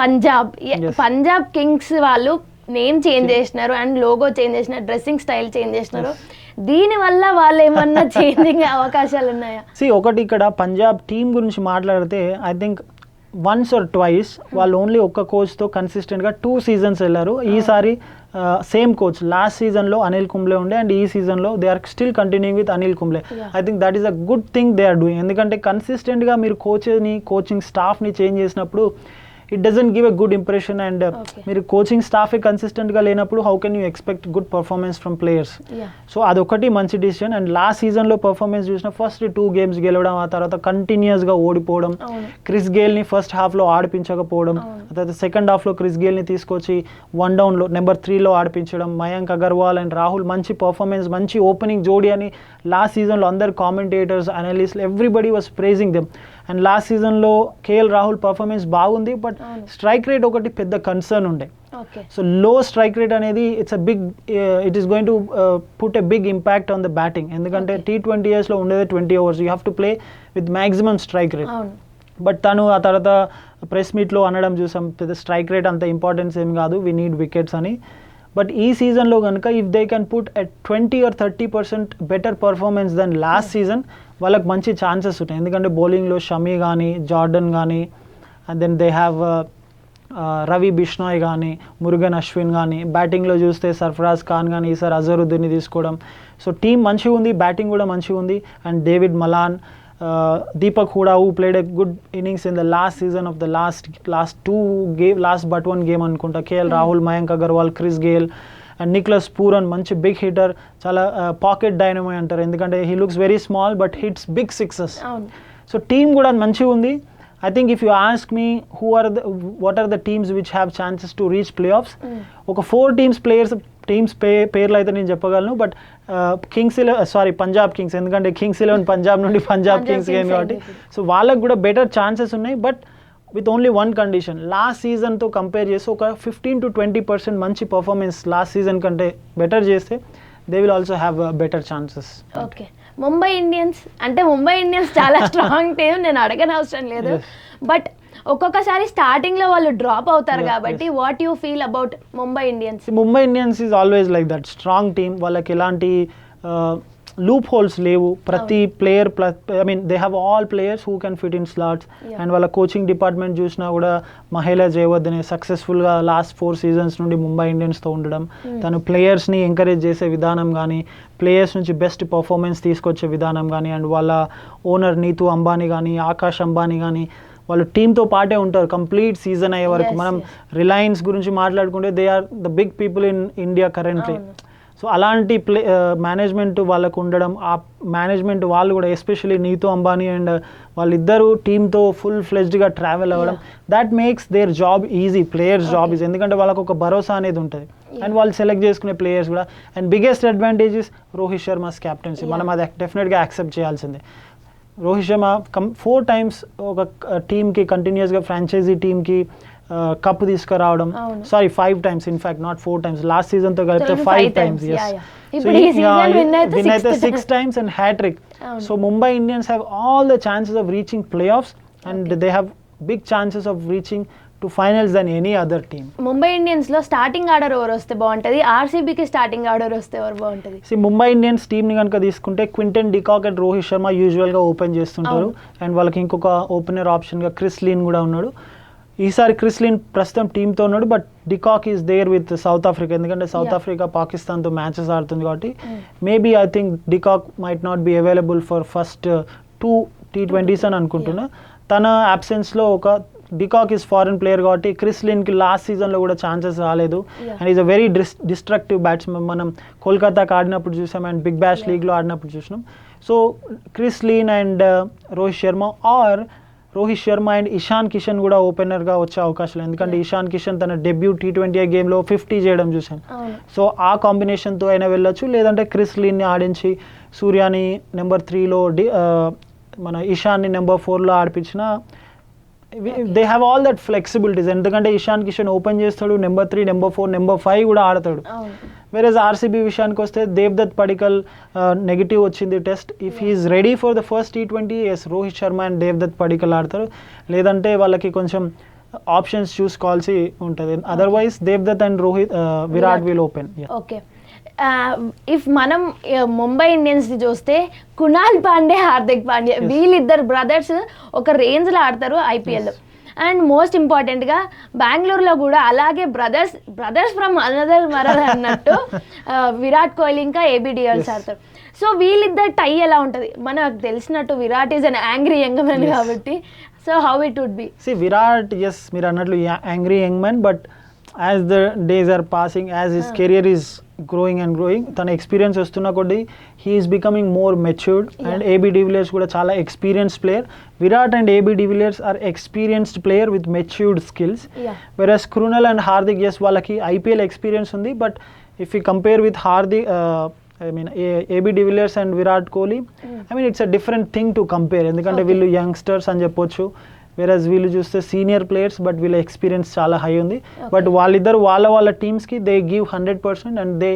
Punjab Kings వాళ్ళు name change చేసినారు అండ్ లోగో చేంజ్ చేసినారు, డ్రెస్సింగ్ స్టైల్ చేంజ్ చేసినారు. దీనివల్ల వాళ్ళు ఏమన్నా చేంజింగ్ అవకాశాలు ఉన్నాయా? ఒకటి ఇక్కడ పంజాబ్ టీం గురించి మాట్లాడితే I think once or twice వాళ్ళు ఓన్లీ ఒక్క కోచ్తో కన్సిస్టెంట్గా 2 సీజన్స్ వెళ్ళారు. ఈసారి సేమ్ కోచ్ లాస్ట్ సీజన్లో అనిల్ కుంబ్లే ఉండే అండ్ ఈ సీజన్లో they are still continuing with Anil Kumble. I think that is a good thing they are doing. ఎందుకంటే కన్సిస్టెంట్గా మీరు కోచింగ్ స్టాఫ్ని చేంజ్ చేసినప్పుడు it doesn't give a good impression. And మీరు కోచింగ్ స్టాఫే కన్సిస్టెంట్గా లేనప్పుడు how can you expect good performance from players? So అదొకటి మంచి డిసిషన్. అండ్ లాస్ట్ సీజన్లో పర్ఫార్మెన్స్ చూసిన ఫస్ట్ 2 గేమ్స్ గెలవడం, ఆ తర్వాత కంటిన్యూస్గా ఓడిపోవడం, క్రిస్ గేల్ని ఫస్ట్ హాఫ్లో ఆడిపించకపోవడం, ఆ తర్వాత సెకండ్ హాఫ్లో క్రిస్ గేల్ని తీసుకొచ్చి 1 డౌన్లో నెంబర్ 3లో ఆడిపించడం, మయాంక్ అగర్వాల్ అండ్ రాహుల్ మంచి పర్ఫార్మెన్స్, మంచి ఓపెనింగ్ జోడీ అని లాస్ట్ సీజన్లో అందరు కామెంటేటర్స్, అనలిస్ట్లు everybody was praising them. And last సీజన్లో కేఎల్ రాహుల్ పర్ఫార్మెన్స్ బాగుంది, బట్ స్ట్రైక్ రేట్ ఒకటి పెద్ద కన్సర్న్ ఉండే. సో లో స్ట్రైక్ రేట్ అనేది it is going to put a big impact on the batting. ఎందుకంటే T20Isలో ఉండేది 20 overs, you have to play with maximum strike rate. But తను ఆ తర్వాత ప్రెస్ మీట్లో అనడం చూసాం, పెద్ద స్ట్రైక్ రేట్ అంత ఇంపార్టెన్స్ ఏం కాదు, వీ నీడ్ వికెట్స్ అని. బట్ ఈ సీజన్లో కనుక if they can put at 20 or 30% better performance than last season వాళ్ళకి మంచి ఛాన్సెస్ ఉంటాయి. ఎందుకంటే బౌలింగ్లో షమీ కానీ, జార్డన్ కానీ, and then they have Ravi Bishnoi కానీ, మురుగన్ అశ్విన్ కానీ, బ్యాటింగ్లో చూస్తే సర్ఫరాజ్ ఖాన్ కానీ ఈసారి అజరుద్దీన్ని తీసుకోవడం. సో టీం మంచిగా ఉంది, బ్యాటింగ్ కూడా మంచిగా ఉంది. And David Malan, Deepak Hooda who played a good innings in the last season of the last but one game అనుకుంటా. KL Rahul, Mayank Agarwal, Chris Gayle and Nicholas Pooran మంచి బిగ్ హిటర్, చాలా పాకెట్ డైనమో అంటారు. ఎందుకంటే he looks very small but hits big sixes. So team కూడా మంచిగా ఉంది. I think if you ask me what are the teams which have chances to reach playoffs, ఒక 4 teams పేర్లు అయితే నేను చెప్పగలను. బట్ పంజాబ్ కింగ్స్, ఎందుకంటే కింగ్స్ 11 పంజాబ్ నుండి పంజాబ్ కింగ్స్ గేమ్ కాబట్టి సో వాళ్ళకు కూడా బెటర్ ఛాన్సెస్ ఉన్నాయి. But with only one condition, last సీజన్తో కంపేర్ చేసి ఒక 15 to 20% మంచి పర్ఫార్మెన్స్ లాస్ట్ సీజన్ కంటే బెటర్ చేస్తే they will also have better chances. Okay. Mumbai Indians చాలా స్ట్రాంగ్ టీం, నేను అడగని అవసరం లేదు. బట్ ఒక్కొక్కసారి స్టార్టింగ్లో వాళ్ళు డ్రాప్ అవుతారు కాబట్టి what you feel about Mumbai Indians? Mumbai Indians is always like that, strong team. వాళ్ళకి ఎలాంటి లూప్ హోల్స్ లేవు. ప్రతి player I mean they have all players who can fit in slots. And వాళ్ళ కోచింగ్ డిపార్ట్మెంట్ చూసినా కూడా మహిళా జయవర్ధనే సక్సెస్ఫుల్గా లాస్ట్ 4 seasons నుండి ముంబై ఇండియన్స్తో ఉండడం, తను ప్లేయర్స్ని ఎంకరేజ్ చేసే విధానం కానీ, ప్లేయర్స్ నుంచి బెస్ట్ పర్ఫార్మెన్స్ తీసుకొచ్చే విధానం కానీ, అండ్ వాళ్ళ ఓనర్ నీతు అంబానీ కానీ, ఆకాష్ అంబానీ కానీ వాళ్ళు టీంతో పాటే ఉంటారు కంప్లీట్ సీజన్ అయ్యే వరకు. మనం రిలయన్స్ గురించి మాట్లాడుకుంటే they are the big people in India currently. So అలాంటి మేనేజ్మెంట్ వాళ్ళకు ఉండడం, ఆ మేనేజ్మెంట్ వాళ్ళు కూడా ఎస్పెషల్లీ నీతు అంబానీ అండ్ వాళ్ళిద్దరూ టీంతో ఫుల్ ఫ్లెజ్డ్గా ట్రావెల్ అవ్వడం, that makes their job easy, players job easy. ఎందుకంటే వాళ్ళకు ఒక భరోసా అనేది ఉంటుంది అండ్ వాళ్ళు సెలెక్ట్ చేసుకునే ప్లేయర్స్ కూడా. And biggest advantage is Rohit Sharma's captaincy. మనం అది డెఫినెట్గా యాక్సెప్ట్ చేయాల్సిందే. రోహిత్ శర్మ 4 times ఒక టీమ్కి కంటిన్యూస్గా ఫ్రాంచైజీ టీమ్కి కప్ తీసుకురావడం. Sorry 5 times, in fact not 4 times. Last సీజన్తో కలిపితే 5 times. విన్ అయితే 6 times and hattrick. So Mumbai Indians have all the chances of reaching play offs and they have big chances of reaching to finals then any other team. Mumbai ఇండియన్స్లో starting order ఎవరు వస్తే బాగుంటుంది? ఆర్సీబీకి starting order వస్తే ఎవరు బాగుంటుంది? Mumbai Indians టీమ్ని కనుక తీసుకుంటే Quinton de Kock and Rohit Sharma యూజువల్గా ఓపెన్ చేస్తుంటారు. అండ్ వాళ్ళకి ఇంకొక ఓపెనర్ ఆప్షన్గా క్రిస్ లిన్ కూడా ఉన్నాడు. ఈసారి క్రిస్ లిన్ ప్రస్తుతం టీంతో ఉన్నాడు, but de Kock is there with South Africa. ఎందుకంటే సౌత్ ఆఫ్రికా పాకిస్తాన్తో మ్యాచెస్ ఆడుతుంది కాబట్టి maybe I think de Kock might not be available for first 2 T20s అని అనుకుంటున్నా. తన అబ్సెన్స్లో ఒక డికాక్ ఈస్ ఫారెన్ ప్లేయర్ కాబట్టి క్రిస్ లిన్కి లాస్ట్ సీజన్లో కూడా ఛాన్సెస్ రాలేదు. And is a very destructive batsmen. మనం కోల్కతాకి ఆడినప్పుడు చూసాం అండ్ బిగ్ బ్యాష్ లీగ్లో ఆడినప్పుడు చూసినాం. So Chris Lynn and Rohit Sharma, or Rohit Sharma and Ishan Kishan కూడా ఓపెనర్గా వచ్చే అవకాశాలు. ఎందుకంటే ఇషాన్ కిషన్ తన డెబ్యూ T20 గేమ్లో 50 చేయడం చూసాను. సో ఆ కాంబినేషన్తో అయినా వెళ్ళొచ్చు, లేదంటే క్రిస్ లిన్ని ఆడించి సూర్యాని నెంబర్ 3లో మన ఇషాన్ని నెంబర్ 4లో ఆడిపించిన they have all that flexibilities. ఎందుకంటే ఇషాన్ కిషన్ ఓపెన్ చేస్తాడు, నెంబర్ 3, నెంబర్ 4, నెంబర్ 5 కూడా ఆడతాడు. వేరేజ్ ఆర్సీబీ విషయానికి వస్తే దేవ్దత్ పడికల్ నెగిటివ్ వచ్చింది test. If he's ready for the first T20, as Rohit Sharma and Devdutt Padikkal ఆడతారు. లేదంటే వాళ్ళకి కొంచెం ఆప్షన్స్ చూసుకోవాల్సి ఉంటుంది. Otherwise Devdutt and Virat will open. Okay, if మనం ముంబై ఇండియన్స్ని చూస్తే కునాల్ పాండే, హార్దిక్ పాండ్యా, వీళ్ళిద్దరు బ్రదర్స్ ఒక రేంజ్లో ఆడతారు ఐపీఎల్. అండ్ మోస్ట్ ఇంపార్టెంట్గా బెంగళూరులో కూడా అలాగే బ్రదర్స్ ఫ్రమ్ అనదర్ మదర్ అన్నట్టు విరాట్ కోహ్లీ ఇంకా ఏబీ డివిలియర్స్ ఆడతారు. సో వీళ్ళిద్దరు టై ఎలా ఉంటుంది? మనకు తెలిసినట్టు Virat is an angry young man కాబట్టి, so how it would be? Virat, yes మీరు అన్నట్లు angry young man, but as the days are passing, as his career is growing and growing, తన ఎక్స్పీరియన్స్ వస్తున్న కొద్దీ he is becoming more matured. And AB de Villiers కూడా చాలా experienced player. Virat and AB de Villiers are experienced player with matured skills. Versus Krunal and Hardik, yes వాళ్ళకి IPL experience ఉంది, but if you compare with Hardik, I mean AB de Villiers and Virat Kohli, I mean it's a different thing to compare. ఎందుకంటే వీళ్ళు youngsters అని చెప్పొచ్చు, versus వీళ్ళు చూస్తే senior players, but వీళ్ళ experience చాలా హై ఉంది. బట్ వాళ్ళిద్దరు వాళ్ళ టీమ్స్కి they give 100% and they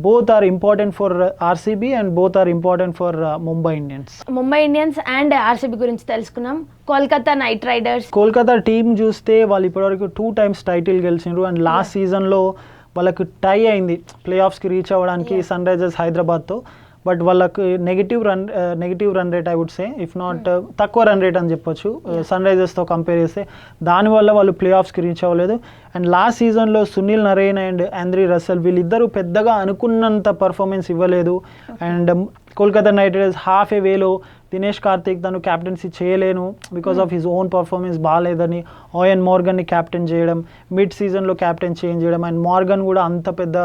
both are important for RCB and both are important for Mumbai Indians. Mumbai Indians and RCB గురించి తెలుసుకున్నాం. Kolkata night riders, Kolkata team చూస్తే వాళ్ళు ఇప్పటివరకు 2 times టైటిల్ గెలిచిండ్రు. అండ్ లాస్ట్ సీజన్లో వాళ్ళకు టై అయింది ప్లే ఆఫ్స్కి రీచ్ అవ్వడానికి సన్ రైజర్స్ హైదరాబాద్తో. బట్ వాళ్ళకు negative run rate I would say, if not తక్కువ రన్ రేట్ అని చెప్పొచ్చు సన్ రైజర్స్తో కంపేర్ చేస్తే. దానివల్ల వాళ్ళు ప్లే ఆఫ్స్కి రీచ్ అవ్వలేదు. అండ్ లాస్ట్ సీజన్లో Sunil Narine and Andre Russell వీళ్ళిద్దరూ పెద్దగా అనుకున్నంత పర్ఫార్మెన్స్ ఇవ్వలేదు. And Kolkata night riders half a వేలో దినేష్ కార్తిక్ తను క్యాప్టెన్సీ చేయలేను because of his own performance బాగాలేదని ఓయన్ మోర్గన్ని క్యాప్టెన్ చేయడం, మిడ్ సీజన్లో క్యాప్టెన్ చేంజ్ చేయడం, అండ్ మోర్గన్ కూడా అంత పెద్ద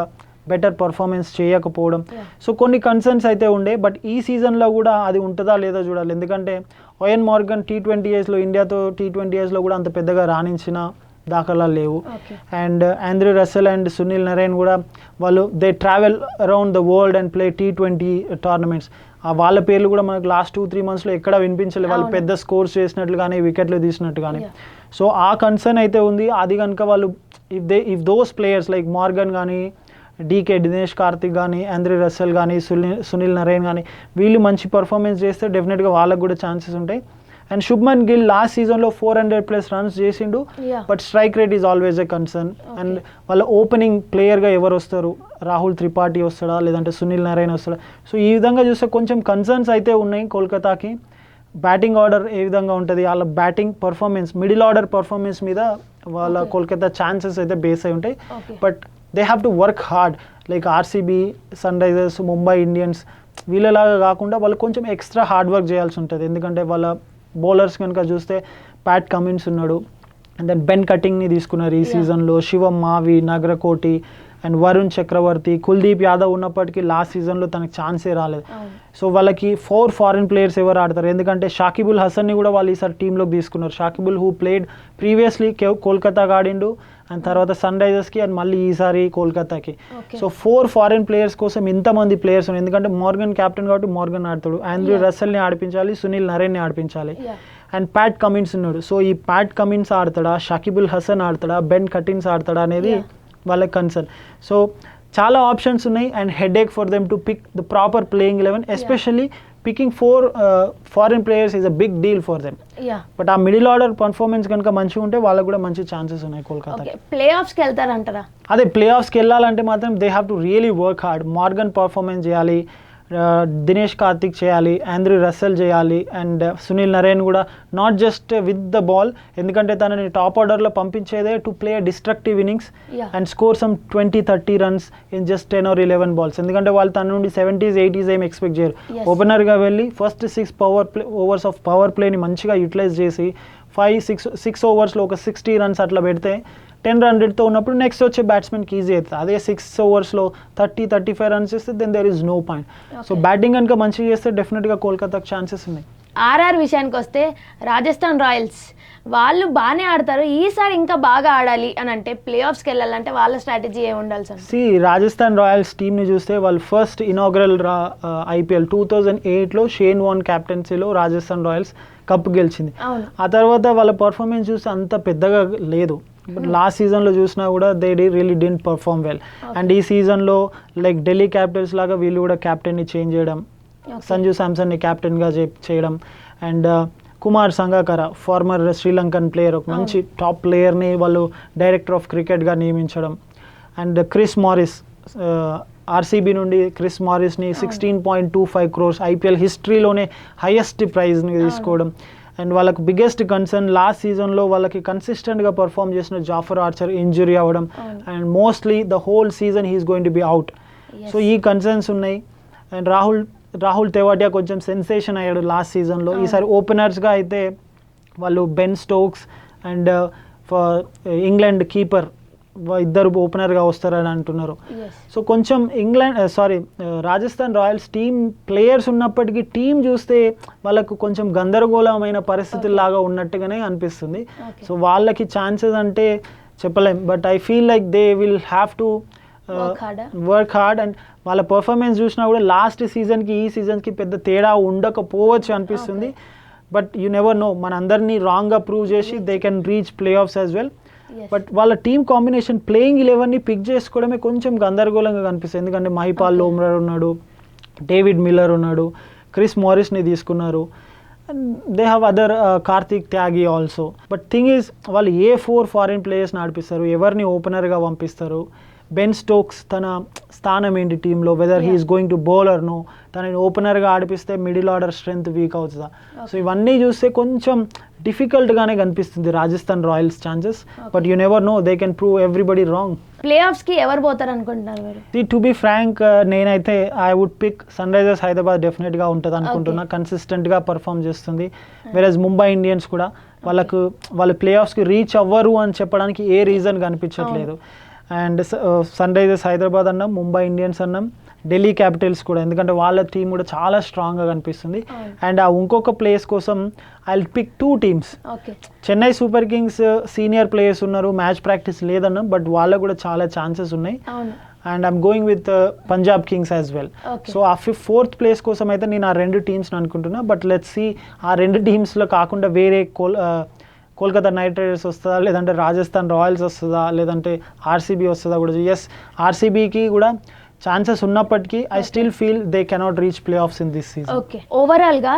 బెటర్ పర్ఫార్మెన్స్ చేయకపోవడం. సో కొన్ని కన్సర్న్స్ అయితే ఉండే, బట్ ఈ సీజన్లో కూడా అది ఉంటుందా లేదా చూడాలి. ఎందుకంటే ఓయన్ మోర్గన్ T20Isలో ఇండియాతో T20Isలో కూడా అంత పెద్దగా రాణించిన దాఖలాలు లేవు. And Andre Russell and Sunil Naren కూడా వాళ్ళు they travel around the world and play T20 tournaments. వాళ్ళ పేర్లు కూడా మనకు లాస్ట్ 2-3 monthsలో ఎక్కడ వినిపించలేదు వాళ్ళు పెద్ద స్కోర్స్ చేసినట్లు కానీ వికెట్లు తీసినట్టు కానీ. సో ఆ కన్సర్న్ అయితే ఉంది. అది కనుక వాళ్ళు if those players like Morgan కానీ, దినేష్ కార్తిక్ కానీ, ఆండ్రీ రసెల్ కానీ, సునీల్ నరేన్ కానీ వీళ్ళు మంచి పర్ఫార్మెన్స్ చేస్తే డెఫినెట్గా వాళ్ళకు కూడా ఛాన్సెస్ ఉంటాయి. అండ్ శుభ్మన్ గిల్ లాస్ట్ సీజన్లో 400+ రన్స్ చేసిండు, but strike rate is always a concern. And వాళ్ళ ఓపెనింగ్ ప్లేయర్గా ఎవరు వస్తారు, రాహుల్ త్రిపాఠి వస్తాడా లేదంటే సునీల్ నారాయణ వస్తాడా? సో ఈ విధంగా చూస్తే కొంచెం కన్సర్న్స్ అయితే ఉన్నాయి కోల్కతాకి. బ్యాటింగ్ ఆర్డర్ ఏ విధంగా ఉంటుంది, వాళ్ళ batting performance, middle order performance మీద వాళ్ళ కోల్కతా ఛాన్సెస్ అయితే బేస్ అయి ఉంటాయి. But they have to work hard, like RCB, sun risers, Mumbai Indians వీళ్ళలాగా కాకుండా వాళ్ళు కొంచెం ఎక్స్ట్రా హార్డ్ వర్క్ చేయాల్సి ఉంటుంది. ఎందుకంటే వాళ్ళ బౌలర్స్ కనుక చూస్తే ప్యాట్ కమిన్స్ ఉన్నాడు, అండ్ దెన్ బెన్ కటింగ్ని తీసుకున్నారు ఈ సీజన్లో, శివం మావి, నగరకోటి అండ్ వరుణ్ చక్రవర్తి, కుల్దీప్ యాదవ్ ఉన్నప్పటికీ లాస్ట్ సీజన్లో తనకు ఛాన్సే రాలేదు. సో వాళ్ళకి 4 ఫారిన్ ప్లేయర్స్ ఎవరు ఆడతారు, ఎందుకంటే షాకిబుల్ హసన్ని కూడా వాళ్ళు ఈసారి టీంలోకి తీసుకున్నారు. షాకిబుల్ హూ ప్లేడ్ ప్రీవియస్లీ కోల్కతాకి ఆడిండు, అండ్ తర్వాత సన్ రైజర్స్కి, అండ్ మళ్ళీ ఈసారి కోల్కతాకి. సో 4 ఫారిన్ ప్లేయర్స్ కోసం ఇంతమంది ప్లేయర్స్ ఉన్నాయి, ఎందుకంటే మోర్గన్ క్యాప్టెన్ కాబట్టి మోర్గన్ ఆడతాడు, ఆండ్రూ రస్సెల్ని ఆడిపించాలి, సునీల్ నరేన్ని ఆడిపించాలి, అండ్ ప్యాట్ కమిన్స్ ఉన్నాడు. సో ఈ ప్యాట్ కమిన్స్ ఆడతాడా, షాకిబుల్ హసన్ ఆడతాడా, బెన్ కటిన్స్ ఆడతాడా అనేది వాళ్ళ కన్సర్న్. సో చాలా ఆప్షన్స్ ఉన్నాయి, and headache for them to pick the proper playing 11, especially picking 4 foreign players is a big deal for them. But ఆ మిడిల్ ఆర్డర్ పర్ఫార్మెన్స్ కనుక మంచిగా ఉంటే వాళ్ళకు కూడా మంచి ఛాన్సెస్ ఉన్నాయి కోల్కతా. ప్లే ఆఫ్స్కి వెళ్తారంటారా? అదే ప్లే ఆఫ్స్కి వెళ్ళాలంటే మాత్రం they have to really work hard. Morgan performance చేయాలి, దినేష్ కార్తిక్ చేయాలి, ఆండ్రూ రస్సెల్ చేయాలి, అండ్ సునీల్ నరేన్ కూడా not just with the ball, ఎందుకంటే తనని టాప్ ఆర్డర్లో పంపించేదే to play destructive innings and score some 20-30 runs in just 10 or 11 balls. ఎందుకంటే వాళ్ళు తన నుండి 70s 80s ఏం ఎక్స్పెక్ట్ చేయరు. ఓపెనర్గా వెళ్ళి ఫస్ట్ 6 ఓవర్స్ ఆఫ్ పవర్ ప్లేని మంచిగా యూటిలైజ్ చేసి 5-6 ఓవర్స్లో ఒక 60 runs అట్లా పెడితే 10 run రేట్తో ఉన్నప్పుడు నెక్స్ట్ వచ్చే బ్యాట్స్మెన్కి ఈజీ అవుతుంది. అదే 6 ఓవర్స్లో 30-35 runs చేస్తే then there is no point. So batting కనుక మంచిగా చేస్తే డెఫినెట్గా కోల్కతాకు ఛాన్సెస్ ఉన్నాయి. ఆర్ఆర్ విషయానికి వస్తే రాజస్థాన్ రాయల్స్ వాళ్ళు బాగానే ఆడతారు, ఈసారి ఇంకా బాగా ఆడాలి అని అంటే ప్లే ఆఫ్స్కి వెళ్ళాలంటే వాళ్ళ స్ట్రాటజీ ఏమి ఉండాలి సార్? రాజస్థాన్ రాయల్స్ టీమ్ని చూస్తే వాళ్ళు ఫస్ట్ ఇనాగ్రల్ IPL 2008లో షేన్ వార్న్ క్యాప్టెన్సీలో రాజస్థాన్ రాయల్స్ కప్ గెలిచింది. ఆ తర్వాత వాళ్ళ పర్ఫార్మెన్స్ చూస్తే అంత పెద్దగా లేదు, బట్ లాస్ట్ సీజన్లో చూసినా కూడా they really didn't perform well. And ఈ సీజన్లో లైక్ ఢిల్లీ క్యాపిటల్స్ లాగా వీళ్ళు కూడా క్యాప్టెన్ని చేంజ్ చేయడం, సంజు శాంసన్ని క్యాప్టెన్గా చేయడం, and Kumar Sangakkara former Sri Lankan player, ఒక మంచి టాప్ ప్లేయర్ని వాళ్ళు డైరెక్టర్ ఆఫ్ క్రికెట్గా నియమించడం, అండ్ క్రిస్ మారిస్ ఆర్సీబీ నుండి క్రిస్ మారిస్ని 16.25 crores IPL హిస్టరీలోనే హైయెస్ట్ ప్రైజ్ని తీసుకోవడం. అండ్ వాళ్ళకి బిగ్గెస్ట్ కన్సర్న్ లాస్ట్ సీజన్లో వాళ్ళకి కన్సిస్టెంట్గా పర్ఫామ్ చేసిన జాఫర్ ఆర్చర్ ఇంజురీ అవ్వడం, and mostly the whole season he's going to be out. So ఈ కన్సర్న్స్ ఉన్నాయి. అండ్ రాహుల్ తెవాటియా కొంచెం సెన్సేషన్ అయ్యాడు లాస్ట్ సీజన్లో. ఈసారి ఓపెనర్స్గా అయితే వాళ్ళు Ben Stokes and England keeper ఇద్దరు ఓపెనర్గా వస్తారని అంటున్నారు. సో కొంచెం రాజస్థాన్ రాయల్స్ టీమ్ ప్లేయర్స్ ఉన్నప్పటికీ టీం చూస్తే వాళ్ళకు కొంచెం గందరగోళమైన పరిస్థితుల్లాగా ఉన్నట్టుగానే అనిపిస్తుంది. సో వాళ్ళకి ఛాన్సెస్ అంటే చెప్పలేం, but I feel like they will have to work hard. And వాళ్ళ పర్ఫార్మెన్స్ చూసినా కూడా లాస్ట్ సీజన్కి ఈ సీజన్కి పెద్ద తేడా ఉండకపోవచ్చు అనిపిస్తుంది. బట్ యు నెవర్ నో, మన అందరినీ రాంగ్గా ప్రూవ్ చేసి they can reach play offs as well. But వాళ్ళ టీమ్ కాంబినేషన్ ప్లేయింగ్ 11ని పిక్ చేసుకోవడమే కొంచెం గందరగోళంగా కనిపిస్తుంది, ఎందుకంటే మహిపాల్ లోమ్రార్ ఉన్నాడు, డేవిడ్ మిల్లర్ ఉన్నాడు, క్రిస్ మారిస్ని తీసుకున్నారు, and they have other Karthik Tyagi also. But thing is వాళ్ళు 4 ఫారిన్ ప్లేయర్స్ని ఆడిపిస్తారు, ఎవరిని ఓపెనర్గా పంపిస్తారు, బెన్ స్టోక్స్ తన స్థానం ఏంటి టీంలో, whether he is going to bowler no, తనని ఓపెనర్గా ఆడిపిస్తే మిడిల్ ఆర్డర్ స్ట్రెంత్ వీక్ అవుతుందా. సో ఇవన్నీ చూస్తే కొంచెం డిఫికల్ట్గానే కనిపిస్తుంది Rajasthan royals chances. But you never know, they can prove everybody wrong. Play ఆఫ్స్కి ఎవరు పోతారు అనుకుంటున్నారు మీరు? టు బి ఫ్రాంక్, నేనైతే I would pick sun Risers Hyderabad డెఫినెట్గా ఉంటుంది అనుకుంటున్నా, కన్సిస్టెంట్గా పర్ఫామ్ చేస్తుంది. వెరస్ ముంబై ఇండియన్స్ కూడా వాళ్ళు ప్లే ఆఫ్స్కి రీచ్ అవ్వరు అని చెప్పడానికి ఏ రీజన్ కనిపించట్లేదు. అండ్ సన్ రైజర్స్ హైదరాబాద్ అన్నాం, ముంబై ఇండియన్స్ అన్నాం, ఢిల్లీ క్యాపిటల్స్ కూడా, ఎందుకంటే వాళ్ళ టీం కూడా చాలా స్ట్రాంగ్గా కనిపిస్తుంది. అండ్ ఆ ఇంకొక ప్లేస్ కోసం I will pick 2 teams. Chennai super Kings senior players ఉన్నారు, మ్యాచ్ ప్రాక్టీస్ లేదన్నాం, బట్ వాళ్ళకు కూడా చాలా ఛాన్సెస్ ఉన్నాయి. And I'm going with Punjab Kings as well. So ఆ 4th place కోసం అయితే నేను ఆ 2 teamsని అనుకుంటున్నా. బట్ లెట్స్ సీ ఆ 2 teamsలో కాకుండా వేరే కోల్కతా నైట్ రైడర్స్ వస్తుందా, లేదంటే రాజస్థాన్ రాయల్స్ వస్తుందా, లేదంటే ఆర్సీబీ వస్తుందా కూడా. ఎస్, ఆర్సీబీకి కూడా ఛాన్సెస్ ఉన్నప్పటికీ I still feel they cannot reach play offs in this season. Okay, ఓవరాల్గా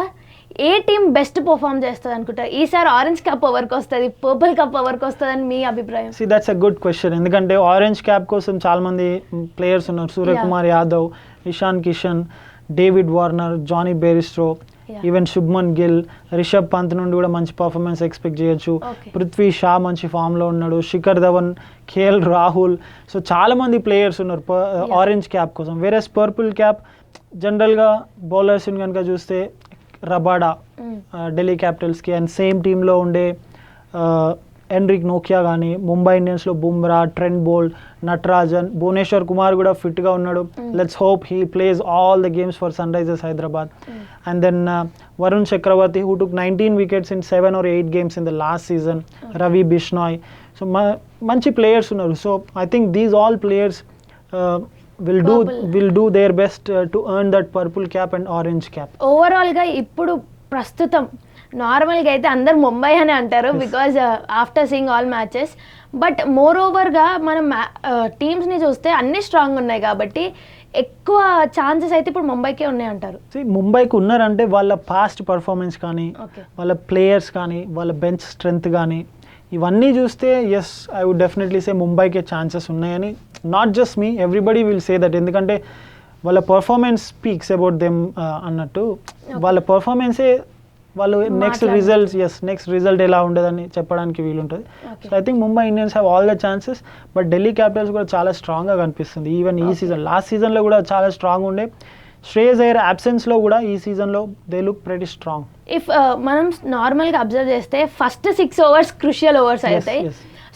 ఏ టీం బెస్ట్ పర్ఫామ్ చేస్తుంది అనుకుంటారు? ఈసారి ఆరెంజ్ కప్ ఎవరికి వస్తుంది, పర్పుల్ కప్ ఎవరికి వస్తుంది అని మీ అభిప్రాయం? See that's a good question. ఎందుకంటే ఆరెంజ్ క్యాప్ కోసం చాలా మంది ప్లేయర్స్ ఉన్నారు. Suryakumar Yadav, Ishan Kishan, David Warner, Jonny Bairstow, even Shubman Gill, Rishabh Pant నుండి కూడా మంచి పర్ఫార్మెన్స్ ఎక్స్పెక్ట్ చేయొచ్చు. పృథ్వీ షా మంచి ఫామ్లో ఉన్నాడు, శిఖర్ ధవన్, కేఎల్ రాహుల్. సో చాలా మంది ప్లేయర్స్ ఉన్నారు ఆరెంజ్ క్యాప్ కోసం. వేరేస్ పర్పుల్ క్యాప్ జనరల్గా బౌలర్స్ని కనుక చూస్తే రబాడా ఢిల్లీ క్యాపిటల్స్కి, అండ్ సేమ్ టీంలో ఉండే ఎన్రిక్ నోకియా కానీ, ముంబై ఇండియన్స్లో బుమ్రా, ట్రెంట్ బోల్ట్, నటరాజన్, భువనేశ్వర్ కుమార్ కూడా ఫిట్గా ఉన్నాడు. Let's hope he plays all the games for sun Risers Hyderabad. And then Varun Chakravarthy who took 19 wickets in 7 or 8 games in the last season, Ravi Bishnoi. So మంచి ప్లేయర్స్ ఉన్నారు. So I think these all players will do their best to earn that purple cap and orange cap. ఓవరాల్గా ఇప్పుడు ప్రస్తుతం నార్మల్గా అయితే అందరు ముంబై అని అంటారు because after seeing all matches. But more ఓవర్గా మనం టీమ్స్ని చూస్తే అన్ని స్ట్రాంగ్ ఉన్నాయి కాబట్టి ఎక్కువ ఛాన్సెస్ అయితే ఇప్పుడు ముంబైకే ఉన్నాయి అంటారు. ముంబైకి ఉన్నారంటే వాళ్ళ పాస్ట్ పర్ఫార్మెన్స్ కానీ, వాళ్ళ ప్లేయర్స్ కానీ, వాళ్ళ బెంచ్ స్ట్రెంగ్త్ కానీ, ఇవన్నీ చూస్తే yes I would definitely say ముంబైకే ఛాన్సెస్ ఉన్నాయని. Not just me, everybody will say that. ఎందుకంటే వాళ్ళ పర్ఫార్మెన్స్ స్పీక్స్ అబౌట్ దెమ్ అన్నట్టు. వాళ్ళ పర్ఫార్మెన్సే వాళ్ళు నెక్స్ట్ రిజల్ట్ ఎలా ఉండదని చెప్పడానికి వీలుంటుంది. So I think Mumbai Indians have all the chances. But Delhi Capitals కూడా చాలా స్ట్రాంగ్గా కనిపిస్తుంది. ఈవెన్ ఈ సీజన్, లాస్ట్ సీజన్లో కూడా చాలా స్ట్రాంగ్ ఉండే. శ్రేయస్ అయ్యర్ అబ్సెన్స్లో కూడా ఈ సీజన్లో they look pretty strong. If మనం నార్మల్గా అబ్జర్వ్ చేస్తే ఫస్ట్ 6 overs క్రూషియల్ ఓవర్స్ అవుతాయి.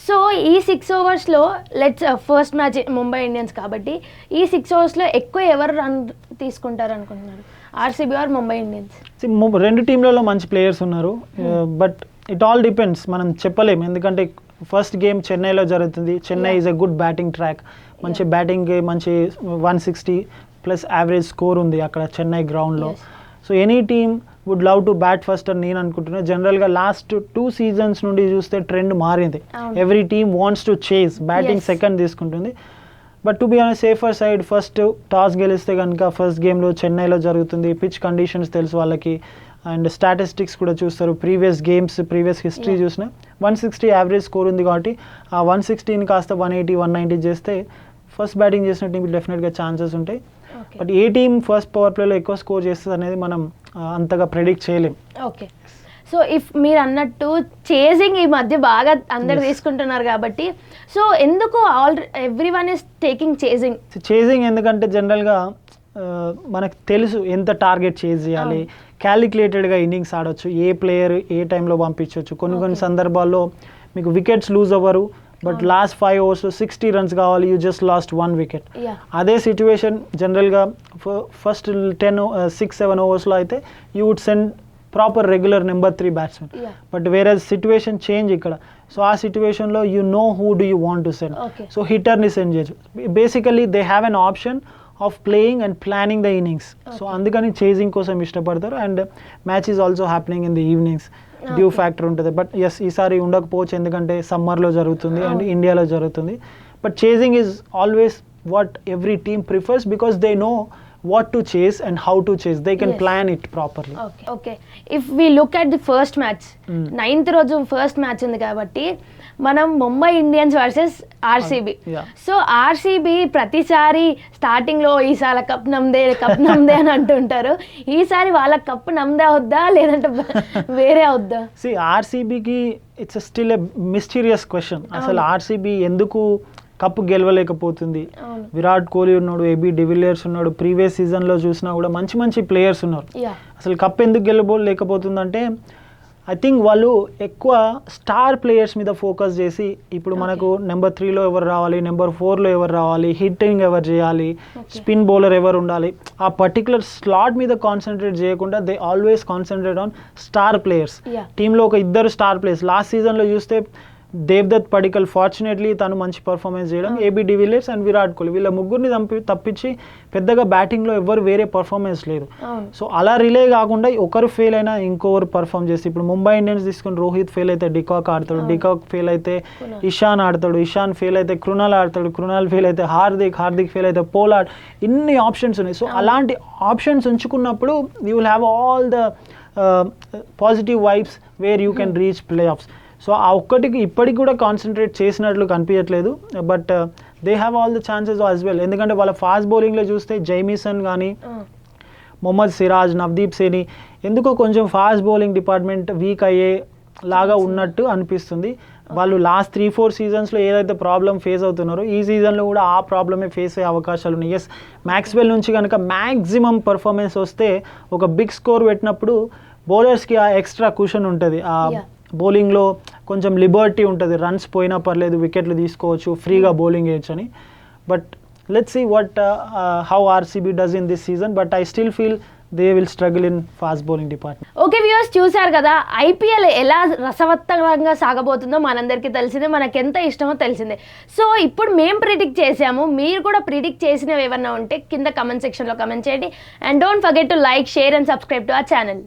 సో ఈ 6 ఓవర్స్లో let's first match Mumbai Indians కాబట్టి ఈ 6 ఓవర్స్లో ఎక్కువ ఎవరు రన్ తీసుకుంటారు అనుకుంటున్నారు, ఆర్సీబీ ఆర్ ముంబై ఇండియన్స్? రెండు టీంలలో మంచి ప్లేయర్స్ ఉన్నారు. బట్ ఇట్ ఆల్ డిపెండ్స్, మనం చెప్పలేము. ఎందుకంటే ఫస్ట్ గేమ్ చెన్నైలో జరుగుతుంది. Chennai is a good batting track. మంచి బ్యాటింగ్, మంచి 160 ప్లస్ యావరేజ్ స్కోర్ ఉంది అక్కడ చెన్నై గ్రౌండ్లో. So any team would love to bat first అని నేను అనుకుంటున్నాను. జనరల్గా లాస్ట్ 2 seasons నుండి చూస్తే ట్రెండ్ మారింది. Every team wants to chase, batting second తీసుకుంటుంది. But to be on safer side first toss గెలిస్తే కనుక ఫస్ట్ గేమ్లో చెన్నైలో జరుగుతుంది. పిచ్ కండిషన్స్ తెలుసు వాళ్ళకి, అండ్ స్టాటిస్టిక్స్ కూడా చూస్తారు. ప్రీవియస్ గేమ్స్, ప్రీవియస్ హిస్టరీ చూసిన 160 యావరేజ్ స్కోర్ ఉంది కాబట్టి ఆ 160ని కాస్త 180, 190 చేస్తే ఫస్ట్ బ్యాటింగ్ చేసిన టీంకి డెఫినెట్గా ఛాన్సెస్ ఉంటాయి. బట్ ఏ టీం ఫస్ట్ పవర్ ప్లేలో ఎక్కువ స్కోర్ చేస్తుంది అనేది మనం అంతగా ప్రెడిక్ట్ చేయలేం. ఓకే. సో ఇఫ్ మీరు అన్నట్టు చేజింగ్ ఈ మధ్య బాగా అందరు తీసుకుంటున్నారు కాబట్టి, సో ఎందుకు every one is taking chasing? ఎందుకంటే జనరల్గా మనకు తెలుసు ఎంత టార్గెట్ చేజ్ చేయాలి, క్యాలిక్యులేటెడ్గా ఇన్నింగ్స్ ఆడొచ్చు, ఏ ప్లేయర్ ఏ టైంలో పంపించవచ్చు. కొన్ని సందర్భాల్లో మీకు వికెట్స్ లూజ్ అవ్వరు, బట్ లాస్ట్ 5 overs 60 runs కావాలి, యూ జస్ట్ లాస్ట్ 1 wicket. అదే సిచ్యువేషన్ జనరల్గా ఫస్ట్ 6-7 ఓవర్స్లో అయితే you would send proper regular number 3 batsmen. But వేరే సిచ్యువేషన్ చేంజ్ ఇక్కడ. సో ఆ సిచ్యువేషన్లో you know who do you want to send. So హిట్టర్ని సెండ్ చేయొచ్చు. Basically they have an option of playing and planning the innings. So అందుకని chasing కోసం ఇష్టపడతారు. And match is also happening in the evenings. Dew factor ఉంటుంది. But yes ఈసారి ఉండకపోవచ్చు, ఎందుకంటే సమ్మర్లో జరుగుతుంది అండ్ ఇండియాలో జరుగుతుంది. But chasing is always what every team prefers because they know what to chase and how to chase. They can plan it properly. Okay. If we look at the first match, 9th రోజు first match ఉంది కాబట్టి మనం Mumbai Indians versus RCB. So RCB ప్రతిసారి స్టార్టింగ్లో ఈసారి cup నమ్దే అని అంటుంటారు. ఈసారి వాళ్ళ కప్ నమ్దే అవుద్దా లేదంటే వేరే అవుద్దా? ఆర్సీబీకి it's still a mysterious question. అసలు ఆర్సీబీ ఎందుకు కప్పు గెలవలేకపోతుంది? విరాట్ కోహ్లీ ఉన్నాడు, ఏబీ డివిలియర్స్ ఉన్నాడు, ప్రీవియస్ సీజన్లో చూసినా కూడా మంచి ప్లేయర్స్ ఉన్నారు. అసలు కప్ ఎందుకు గెలవలేకపోతుందంటే ఐ థింక్ వాళ్ళు ఎక్కువ స్టార్ ప్లేయర్స్ మీద ఫోకస్ చేసి, ఇప్పుడు మనకు నెంబర్ 3లో ఎవరు రావాలి, నెంబర్ 4లో ఎవరు రావాలి, హిట్టింగ్ ఎవరు చేయాలి, స్పిన్ బౌలర్ ఎవరు ఉండాలి, ఆ పర్టికులర్ స్లాట్ మీద కాన్సన్ట్రేట్ చేయకుండా they always concentrate on star players. టీంలో ఒక 2 స్టార్ ప్లేయర్స్. లాస్ట్ సీజన్లో చూస్తే దేవ్దత్ పడికల్ ఫార్చునేట్లీ తను మంచి పర్ఫార్మెన్స్ చేయడం, AB de Villiers and Virat Kohli వీళ్ళ ముగ్గురిని తప్పించి పెద్దగా బ్యాటింగ్లో ఎవరు వేరే పర్ఫార్మెన్స్ లేదు. సో అలా రిలే కాకుండా ఒకరు ఫెయిల్ అయినా ఇంకొకరు పర్ఫామ్ చేస్తే, ఇప్పుడు ముంబై ఇండియన్స్ తీసుకుని రోహిత్ ఫెయిల్ అయితే డికాక్ ఆడతాడు, డికాక్ ఫెయిల్ అయితే ఇషాన్ ఆడతాడు, ఇషాన్ ఫెయిల్ అయితే కృణాల్ ఆడతాడు, కృణాల్ ఫెయిల్ అయితే హార్దిక్ ఫెయిల్ అయితే పోలార్డ్. ఇన్ని ఆప్షన్స్ ఉన్నాయి. సో అలాంటి ఆప్షన్స్ ఉంచుకున్నప్పుడు you will have all the positive vibes where you can reach play offs. So ఆ ఒక్కటికి ఇప్పటికి కూడా కాన్సన్ట్రేట్ చేసినట్లు కనిపించట్లేదు, but they have all the chances as well. ఎందుకంటే వాళ్ళ ఫాస్ట్ బౌలింగ్లో చూస్తే జైమిసన్ కానీ మొహమ్మద్ సిరాజ్, నవదీప్ సేని ఎందుకో కొంచెం ఫాస్ట్ బౌలింగ్ డిపార్ట్మెంట్ వీక్ అయ్యే లాగా ఉన్నట్టు అనిపిస్తుంది. వాళ్ళు లాస్ట్ 3-4 సీజన్స్లో ఏదైతే ప్రాబ్లం ఫేస్ అవుతున్నారో ఈ సీజన్లో కూడా ఆ ప్రాబ్లమే ఫేస్ అయ్యే అవకాశాలు ఉన్నాయి. ఎస్, మ్యాక్స్వెల్ నుంచి కనుక మ్యాక్సిమం పర్ఫార్మెన్స్ వస్తే ఒక బిగ్ స్కోర్ పెట్టినప్పుడు బౌలర్స్కి ఆ ఎక్స్ట్రా కుషన్ ఉంటుంది, ఆ బౌలింగ్లో కొంచెం లిబర్టీ ఉంటుంది, రన్స్ పోయినా పర్లేదు, వికెట్లు తీసుకోవచ్చు, ఫ్రీగా బౌలింగ్ వేయచ్చు అని. But let's see how RCB does in this season, but I still feel they will struggle in fast bowling department. Okay viewers, చూసారు కదా IPL ఎలా రసవత్తరంగా సాగబోతుందో మనందరికీ తెలిసిందే, మనకి ఎంత ఇష్టమో తెలిసిందే. సో ఇప్పుడు మేము ప్రిడిక్ట్ చేసాము, మీరు కూడా ప్రిడిక్ట్ చేసినవి ఏమన్నా ఉంటే కింద కమెంట్ సెక్షన్లో కమెంట్ చేయండి. And don't forget to like, share and subscribe to our channel.